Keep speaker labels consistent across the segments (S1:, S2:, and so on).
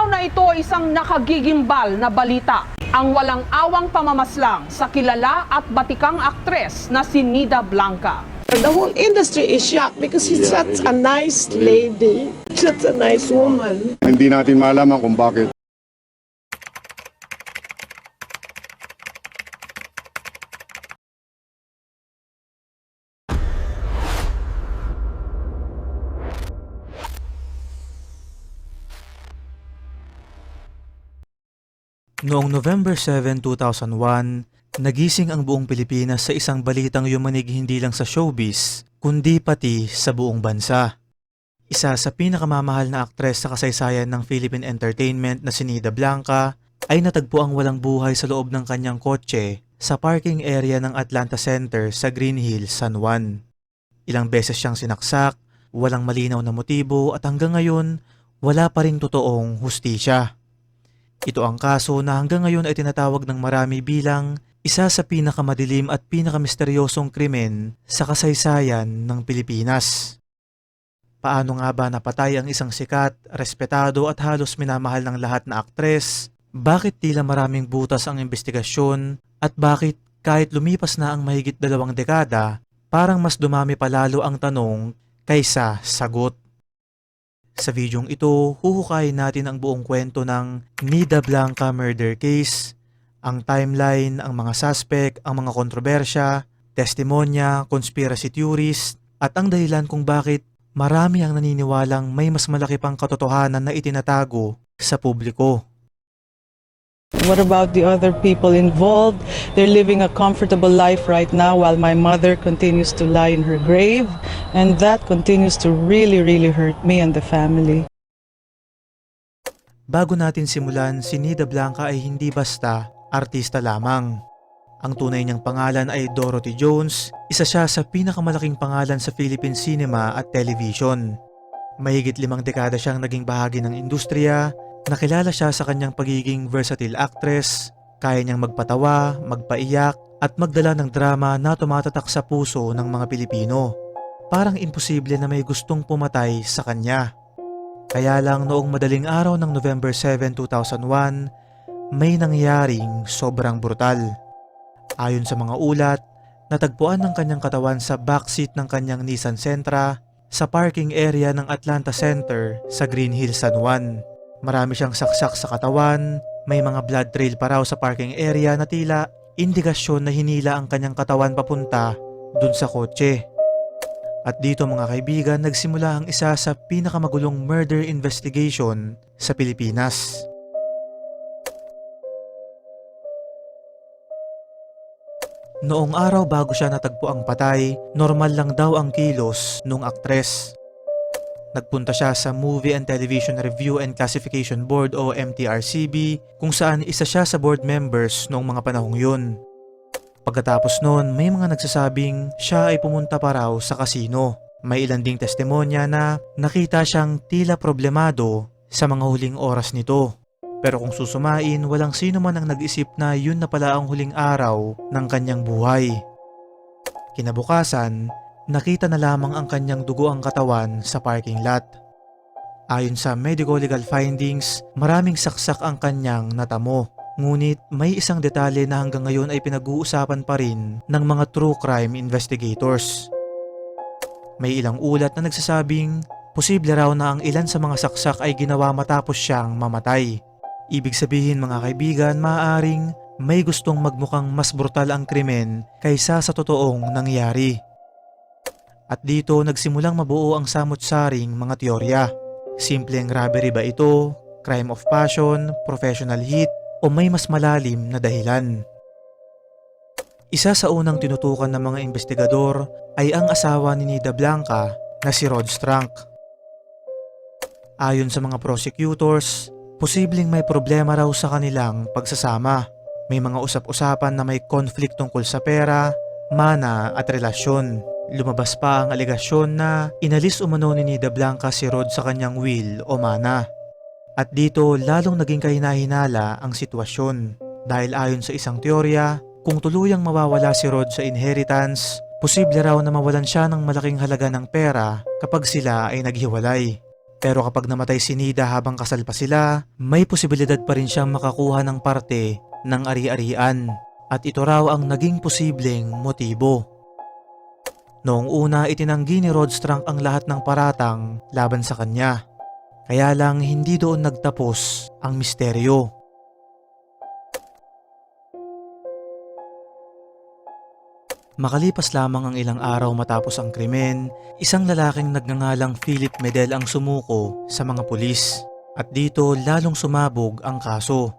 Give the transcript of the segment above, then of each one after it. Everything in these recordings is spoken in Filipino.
S1: araw na ito isang nakagigimbal na balita. Ang walang awang pamamaslang sa kilala at batikang aktres na si Nida Blanca.
S2: The whole industry is shocked because she's such a nice lady, such a nice woman.
S3: Hindi natin malaman kung bakit.
S4: Noong November 7, 2001, nagising ang buong Pilipinas sa isang balitang yumanig hindi lang sa showbiz, kundi pati sa buong bansa. Isa sa pinakamamahal na aktres sa kasaysayan ng Philippine Entertainment na si Nida Blanca ay natagpo ang walang buhay sa loob ng kanyang kotse sa parking area ng Atlanta Center sa Green Hills, San Juan. Ilang beses siyang sinaksak, walang malinaw na motibo at hanggang ngayon, wala pa ring totoong hustisya. Ito ang kaso na hanggang ngayon ay tinatawag ng marami bilang isa sa pinakamadilim at pinakamisteryosong krimen sa kasaysayan ng Pilipinas. Paano nga ba napatay ang isang sikat, respetado at halos minamahal ng lahat na aktres? Bakit tila maraming butas ang investigasyon? At bakit kahit lumipas na ang mahigit 2 dekada, parang mas dumami palalo ang tanong kaysa sagot? Sa videong ito, huhukayin natin ang buong kwento ng Nida Blanca murder case, ang timeline, ang mga suspect, ang mga kontrobersya, testimonya, conspiracy theories, at ang dahilan kung bakit marami ang naniniwalang may mas malaki pang katotohanan na itinatago sa publiko.
S5: What about the other people involved? They're living a comfortable life right now while my mother continues to lie in her grave, and that continues to really hurt me and the family.
S4: Bago natin simulan, si Nida Blanca ay hindi basta artista lamang. Ang tunay niyang pangalan ay Dorothy Jones, isa siya sa pinakamalaking pangalan sa Philippine cinema at television. Mahigit 5 dekada siyang naging bahagi ng industriya. Nakilala siya sa kanyang pagiging versatile actress, kaya niyang magpatawa, magpaiyak at magdala ng drama na tumatatak sa puso ng mga Pilipino. Parang imposible na may gustong pumatay sa kanya. Kaya lang noong madaling araw ng November 7, 2001, may nangyaring sobrang brutal. Ayon sa mga ulat, natagpuan ng kanyang katawan sa backseat ng kanyang Nissan Sentra sa parking area ng Atlanta Center sa Green Hills, San Juan. Marami siyang saksak sa katawan, may mga blood trail pa raw sa parking area na tila indikasyon na hinila ang kanyang katawan papunta dun sa kotse. At dito mga kaibigan, nagsimula ang isa sa pinakamagulong murder investigation sa Pilipinas. Noong araw bago siya natagpo ang patay, normal lang daw ang kilos nung aktres. Nagpunta siya sa Movie and Television Review and Classification Board o MTRCB kung saan isa siya sa board members noong mga panahong yun. Pagkatapos noon, may mga nagsasabing siya ay pumunta pa raw sa kasino. May ilan ding testimonya na nakita siyang tila problemado sa mga huling oras nito. Pero kung susumain, walang sino man ang nag-isip na yun na pala ang huling araw ng kanyang buhay. Kinabukasan, nakita na lamang ang kanyang dugo-ang katawan sa parking lot. Ayon sa medical legal findings, maraming saksak ang kanyang natamo. Ngunit may isang detalye na hanggang ngayon ay pinag-uusapan pa rin ng mga true crime investigators. May ilang ulat na nagsasabing posible raw na ang ilan sa mga saksak ay ginawa matapos siyang mamatay. Ibig sabihin mga kaibigan, maaaring may gustong magmukhang mas brutal ang krimen kaysa sa totoong nangyari. At dito nagsimulang mabuo ang samut-saring mga teorya. Simpleng robbery ba ito? Crime of passion? Professional hit? O may mas malalim na dahilan? Isa sa unang tinutukan ng mga investigador ay ang asawa ni Nida Blanca na si Rod Strunk. Ayon sa mga prosecutors, posibleng may problema raw sa kanilang pagsasama. May mga usap-usapan na may conflict tungkol sa pera, mana at relasyon. Lumabas pa ang alegasyon na inalis umano ni Nida Blanca si Rod sa kanyang will o mana. At dito lalong naging kahinahinala ang sitwasyon dahil ayon sa isang teorya, kung tuluyang mawawala si Rod sa inheritance, posible raw na mawalan siya ng malaking halaga ng pera kapag sila ay naghiwalay. Pero kapag namatay si Nida habang kasal pa sila, may posibilidad pa rin siyang makakuha ng parte ng ari-arian at ito raw ang naging posibleng motibo. Noong una itinanggi ni Rod Strunk ang lahat ng paratang laban sa kanya. Kaya lang hindi doon nagtapos ang misteryo. Makalipas lamang ang ilang araw matapos ang krimen, isang lalaking nagngangalang Philip Medel ang sumuko sa mga pulis. At dito lalong sumabog ang kaso.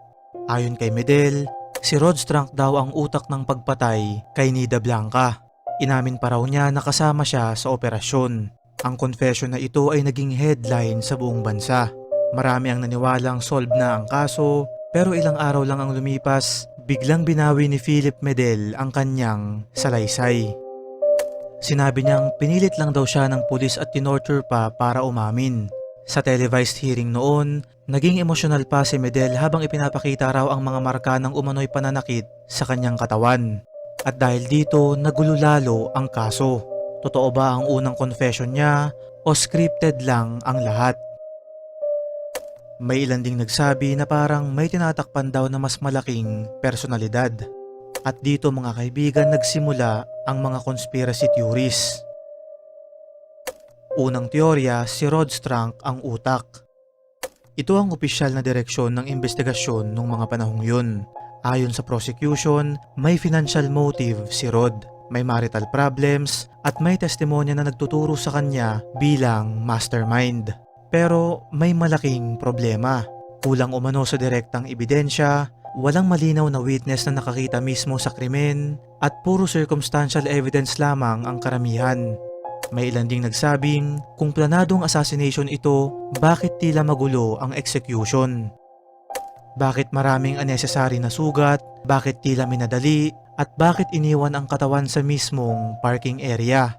S4: Ayon kay Medel, si Rod Strunk daw ang utak ng pagpatay kay Nida Blanca. Inamin pa raw niya na kasama siya sa operasyon. Ang confession na ito ay naging headline sa buong bansa. Marami ang naniwalang solved na ang kaso, pero ilang araw lang ang lumipas, biglang binawi ni Philip Medel ang kanyang salaysay. Sinabi niyang pinilit lang daw siya ng pulis at tinorture pa para umamin. Sa televised hearing noon, naging emosyonal pa si Medel habang ipinapakita raw ang mga marka ng umano'y pananakit sa kanyang katawan. At dahil dito, nagulo lalo ang kaso. Totoo ba ang unang confession niya o scripted lang ang lahat? May ilan ding nagsabi na parang may tinatakpan daw na mas malaking personalidad. At dito mga kaibigan nagsimula ang mga conspiracy theories. Unang teorya, si Rod Strunk ang utak. Ito ang opisyal na direksyon ng investigasyon nung mga panahong yun. Ayon sa prosecution, may financial motive si Rod. May marital problems at may testimonya na nagtuturo sa kanya bilang mastermind. Pero may malaking problema. Kulang umano sa direktang ebidensya, walang malinaw na witness na nakakita mismo sa krimen at puro circumstantial evidence lamang ang karamihan. May ilan ding nagsabing kung planadong assassination ito, bakit tila magulo ang execution? Bakit maraming unnecessary na sugat? Bakit tila minadali? At bakit iniwan ang katawan sa mismong parking area?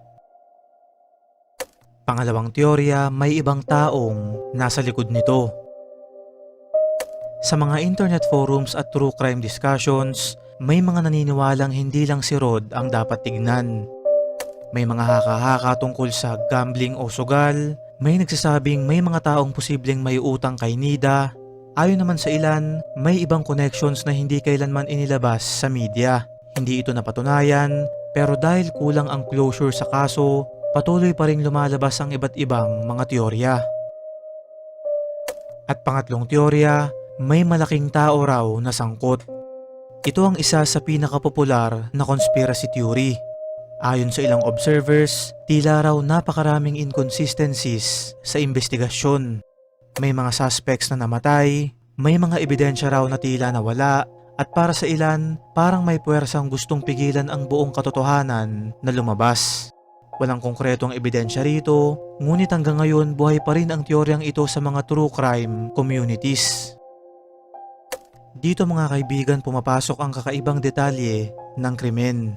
S4: Pangalawang teorya, may ibang taong nasa likod nito. Sa mga internet forums at true crime discussions, may mga naniniwalang hindi lang si Rod ang dapat tignan. May mga haka-haka tungkol sa gambling o sugal, may nagsasabing may mga taong posibleng may utang kay Nida. Ayon naman sa ilan, may ibang connections na hindi kailanman inilabas sa media. Hindi ito napatunayan, pero dahil kulang ang closure sa kaso, patuloy pa ring lumalabas ang iba't ibang mga teorya. At pangatlong teorya, may malaking tao raw na sangkot. Ito ang isa sa pinakapopular na conspiracy theory. Ayon sa ilang observers, tila raw napakaraming inconsistencies sa investigasyon. May mga suspects na namatay, may mga ebidensya raw na tila nawala, at para sa ilan, parang may puwersang gustong pigilan ang buong katotohanan na lumabas. Walang konkretong ebidensya rito, ngunit hanggang ngayon buhay pa rin ang teoryang ito sa mga true crime communities. Dito mga kaibigan pumapasok ang kakaibang detalye ng krimen.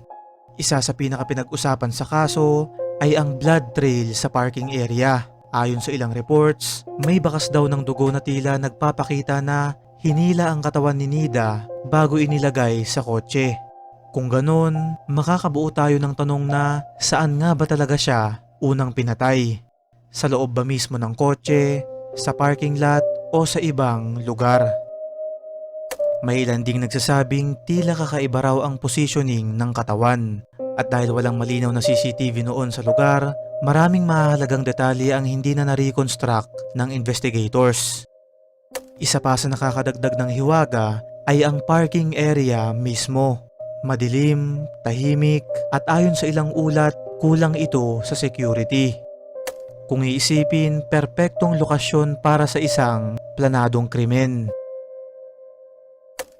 S4: Isa sa pinaka-pinag-usapan sa kaso ay ang blood trail sa parking area. Ayon sa ilang reports, may bakas daw ng dugo na tila nagpapakita na hinila ang katawan ni Nida bago inilagay sa kotse. Kung ganon, makakabuo tayo ng tanong na saan nga ba talaga siya unang pinatay? Sa loob ba mismo ng kotse, sa parking lot o sa ibang lugar? May ilan ding nagsasabing tila kakaiba raw ang positioning ng katawan. At dahil walang malinaw na CCTV noon sa lugar, maraming mahalagang detalye ang hindi na na-reconstruct ng investigators. Isa pa sa nakakadagdag ng hiwaga ay ang parking area mismo. Madilim, tahimik at ayon sa ilang ulat, kulang ito sa security. Kung iisipin, perpektong lokasyon para sa isang planadong krimen.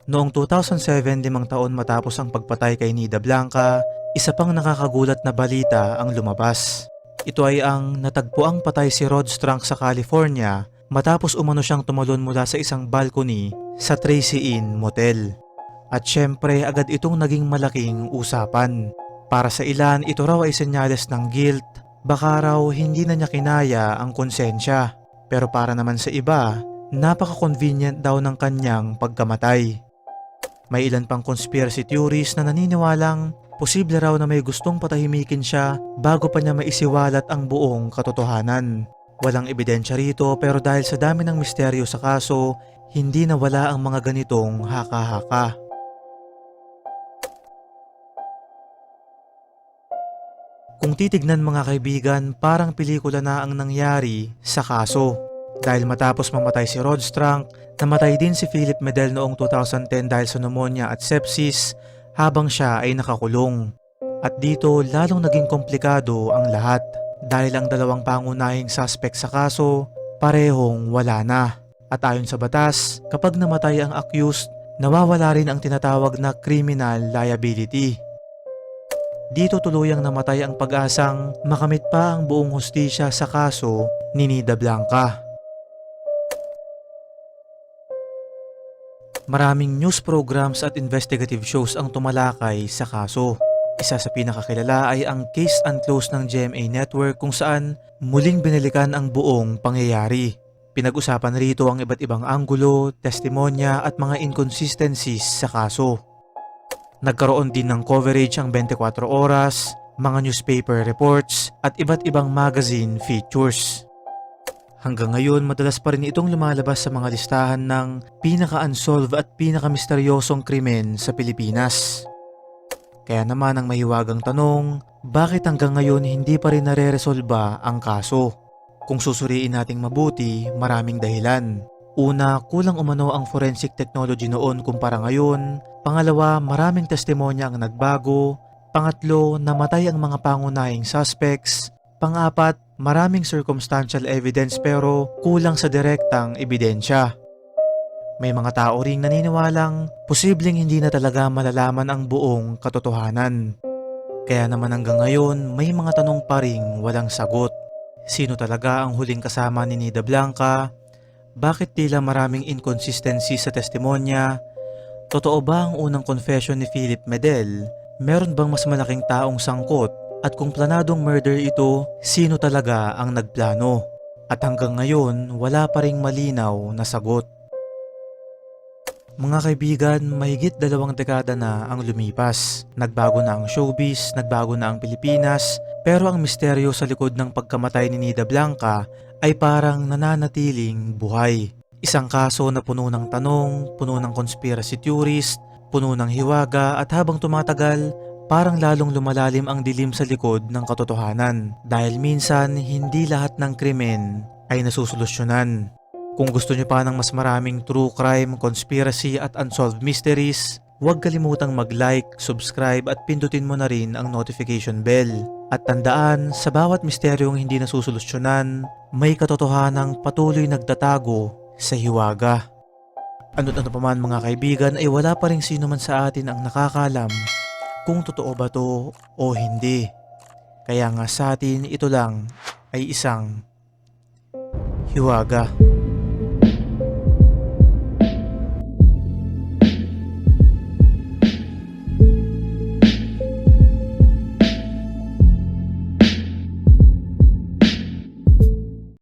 S4: Noong 2007, 5 taon matapos ang pagpatay kay Nida Blanca, isa pang nakakagulat na balita ang lumabas. Ito ay ang natagpuang patay si Rod Strunk sa California matapos umano siyang tumalon mula sa isang balcony sa Tracy Inn Motel. At syempre agad itong naging malaking usapan. Para sa ilan, ito raw ay senyales ng guilt, baka raw hindi na niya kinaya ang konsensya. Pero para naman sa iba, napaka-convenient daw ng kanyang pagkamatay. May ilan pang conspiracy theories na naniniwalang posible raw na may gustong patahimikin siya bago pa niya maisiwalat ang buong katotohanan. Walang ebidensya rito pero dahil sa dami ng misteryo sa kaso, hindi nawala ang mga ganitong haka-haka. Kung titignan mga kaibigan, parang pelikula na ang nangyari sa kaso. Dahil matapos mamatay si Rod Strunk, namatay din si Philip Medel noong 2010 dahil sa pneumonia at sepsis habang siya ay nakakulong. At dito lalong naging komplikado ang lahat dahil ang dalawang pangunahing suspect sa kaso parehong wala na. At ayon sa batas, kapag namatay ang accused, nawawala rin ang tinatawag na criminal liability. Dito tuluyang namatay ang pag-asang makamit pa ang buong hustisya sa kaso ni Nida Blanca. Maraming news programs at investigative shows ang tumalakay sa kaso. Isa sa pinakakilala ay ang Case Unclosed ng GMA Network kung saan muling binalikan ang buong pangyayari. Pinag-usapan rito ang iba't ibang anggulo, testimonya at mga inconsistencies sa kaso. Nagkaroon din ng coverage ang 24 oras, mga newspaper reports at iba't ibang magazine features. Hanggang ngayon, madalas pa rin itong lumalabas sa mga listahan ng pinaka-unsolved at pinaka-misteryosong krimen sa Pilipinas. Kaya naman ang mahiwagang tanong, bakit hanggang ngayon hindi pa rin nare-resolba ang kaso? Kung susuriin nating mabuti, maraming dahilan. Una, kulang umano ang forensic technology noon kumpara ngayon. Pangalawa, maraming testimonya ang nagbago. Pangatlo, namatay ang mga pangunahing suspects. Pang-apat, maraming circumstantial evidence pero kulang sa direktang ebidensya. May mga tao ring naniniwalang posibleng hindi na talaga malalaman ang buong katotohanan. Kaya naman hanggang ngayon, may mga tanong pa ring walang sagot. Sino talaga ang huling kasama ni Nida Blanca? Bakit tila maraming inconsistency sa testimonya? Totoo ba ang unang confession ni Philip Medel? Meron bang mas malaking taong sangkot? At kung planadong murder ito, sino talaga ang nagplano? At hanggang ngayon, wala pa ring malinaw na sagot. Mga kaibigan, mahigit 2 dekada na ang lumipas. Nagbago na ang showbiz, nagbago na ang Pilipinas, pero ang misteryo sa likod ng pagkamatay ni Nida Blanca ay parang nananatiling buhay. Isang kaso na puno ng tanong, puno ng conspiracy theorist, puno ng hiwaga at habang tumatagal, parang lalong lumalalim ang dilim sa likod ng katotohanan. Dahil minsan, hindi lahat ng krimen ay nasusolusyonan. Kung gusto nyo pa ng mas maraming true crime, conspiracy at unsolved mysteries, huwag kalimutang mag-like, subscribe at pindutin mo na rin ang notification bell. At tandaan, sa bawat misteryong hindi nasusolusyonan, may katotohanang patuloy nagtatago sa hiwaga. Ano't ano pa man mga kaibigan ay wala pa rin sino man sa atin ang nakakalam kung totoo ba to o hindi. Kaya nga sa atin ito lang ay isang hiwaga.